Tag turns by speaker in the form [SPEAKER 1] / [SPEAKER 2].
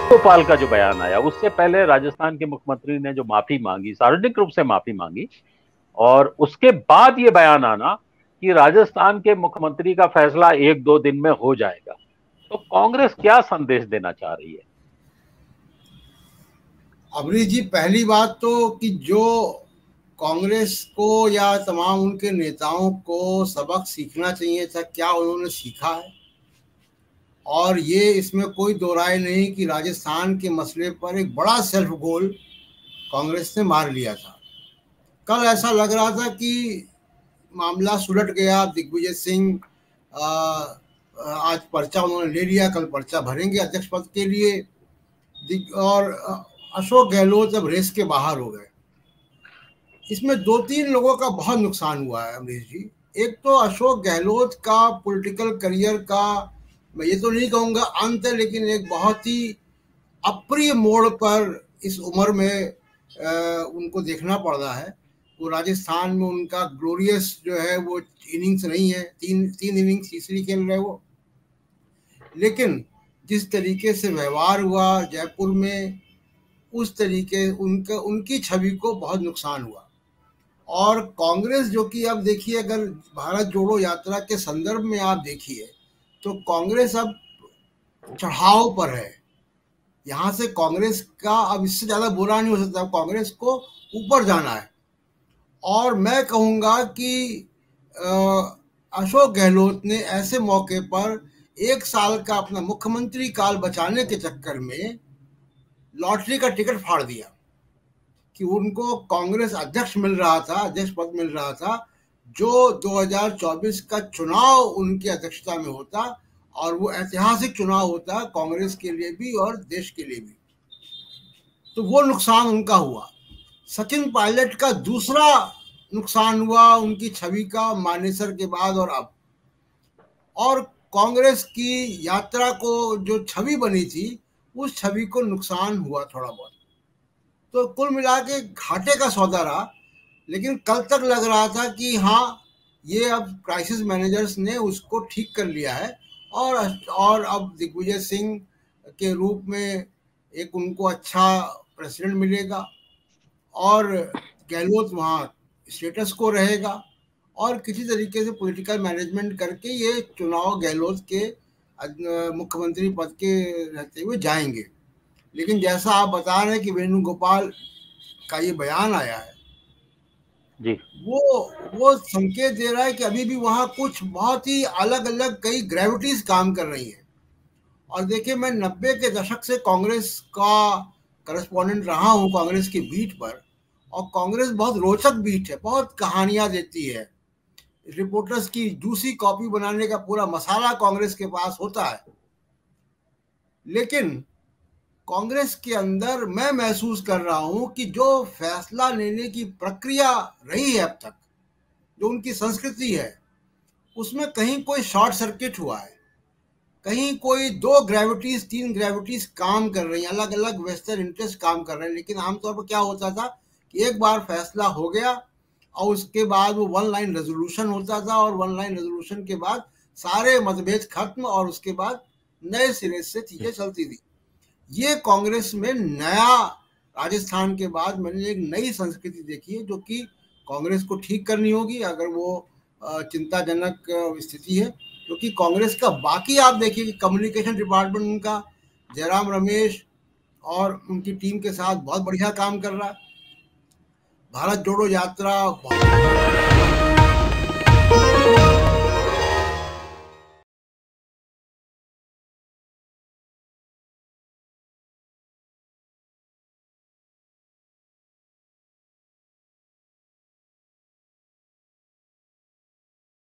[SPEAKER 1] गोपाल का जो बयान आया उससे पहले राजस्थान के मुख्यमंत्री ने जो माफी मांगी, सार्वजनिक रूप से माफी मांगी, और उसके बाद ये बयान आना कि राजस्थान के मुख्यमंत्री का फैसला एक दो दिन में हो जाएगा, तो कांग्रेस क्या संदेश देना चाह रही है?
[SPEAKER 2] अमरीश जी, पहली बात तो कि जो कांग्रेस को या तमाम उनके नेताओं को सबक सीखना चाहिए था, क्या उन्होंने सीखा है? और ये इसमें कोई दो राय नहीं कि राजस्थान के मसले पर एक बड़ा सेल्फ गोल कांग्रेस ने मार लिया था। कल ऐसा लग रहा था कि मामला सुलट गया। दिग्विजय सिंह आज पर्चा उन्होंने ले लिया, कल पर्चा भरेंगे अध्यक्ष पद के लिए। और अशोक गहलोत अब रेस के बाहर हो गए। इसमें दो तीन लोगों का बहुत नुकसान हुआ है अमरीश जी। एक तो अशोक गहलोत का पॉलिटिकल करियर का, मैं ये तो नहीं कहूँगा अंत है, लेकिन एक बहुत ही अप्रिय मोड़ पर इस उम्र में उनको देखना पड़ रहा है। वो राजस्थान में उनका ग्लोरियस जो है वो इनिंग्स नहीं है, तीन तीन इनिंग्स तीसरी खेल रहे वो। लेकिन जिस तरीके से व्यवहार हुआ जयपुर में, उस तरीके उनकी छवि को बहुत नुकसान हुआ। और कांग्रेस जो कि अब देखिए, अगर भारत जोड़ो यात्रा के संदर्भ में आप देखिए तो कांग्रेस अब चढ़ाव पर है। यहाँ से कांग्रेस का अब इससे ज़्यादा बुरा नहीं हो सकता, कांग्रेस को ऊपर जाना है। और मैं कहूँगा कि अशोक गहलोत ने ऐसे मौके पर एक साल का अपना मुख्यमंत्री काल बचाने के चक्कर में लॉटरी का टिकट फाड़ दिया कि उनको कांग्रेस अध्यक्ष मिल रहा था, अध्यक्ष पद मिल रहा था, जो 2024 का चुनाव उनकी अध्यक्षता में होता, और वो ऐतिहासिक चुनाव होता कांग्रेस के लिए भी और देश के लिए भी। तो वो नुकसान उनका हुआ। सचिन पायलट का दूसरा नुकसान हुआ उनकी छवि का, मानेसर के बाद और अब। और कांग्रेस की यात्रा को जो छवि बनी थी, उस छवि को नुकसान हुआ थोड़ा बहुत। तो कुल मिला के घाटे का सौदा रहा। लेकिन कल तक लग रहा था कि हाँ, ये अब क्राइसिस मैनेजर्स ने उसको ठीक कर लिया है, और अब दिग्विजय सिंह के रूप में एक उनको अच्छा प्रेसिडेंट मिलेगा, और गहलोत वहाँ स्टेटस को रहेगा, और किसी तरीके से पॉलिटिकल मैनेजमेंट करके ये चुनाव गहलोत के मुख्यमंत्री पद के रहते हुए जाएंगे। लेकिन जैसा आप बता रहे हैं कि वेणुगोपाल का ये बयान आया है,
[SPEAKER 1] जी।
[SPEAKER 2] वो संकेत दे रहा है कि अभी भी वहाँ कुछ बहुत ही अलग अलग कई ग्रेविटीज काम कर रही हैं। और देखिए, मैं 90 के दशक से कांग्रेस का करस्पॉन्डेंट रहा हूँ, कांग्रेस की बीट पर। और कांग्रेस बहुत रोचक बीट है, बहुत कहानियां देती है। रिपोर्टर्स की जूसी कॉपी बनाने का पूरा मसाला कांग्रेस के पास होता है। लेकिन कांग्रेस के अंदर मैं महसूस कर रहा हूं कि जो फैसला लेने की प्रक्रिया रही है अब तक, जो उनकी संस्कृति है, उसमें कहीं कोई शॉर्ट सर्किट हुआ है। कहीं कोई दो ग्रेविटीज तीन ग्रेविटीज काम कर रही हैं, अलग अलग वेस्टर्न इंटरेस्ट काम कर रहे हैं। लेकिन आमतौर पर क्या होता था कि एक बार फैसला हो गया और उसके बाद वो वन लाइन रेजोल्यूशन होता था, और वन लाइन रेजोल्यूशन के बाद सारे मतभेद खत्म, और उसके बाद नए सिरे से चीजें चलती थी। ये कांग्रेस में नया, राजस्थान के बाद मैंने एक नई संस्कृति देखी है, जो कि कांग्रेस को ठीक करनी होगी अगर वो चिंताजनक स्थिति है। क्योंकि कांग्रेस का बाकी आप देखिए कि कम्युनिकेशन डिपार्टमेंट उनका, जयराम रमेश और उनकी टीम के साथ बहुत बढ़िया काम कर रहा है। भारत जोड़ो यात्रा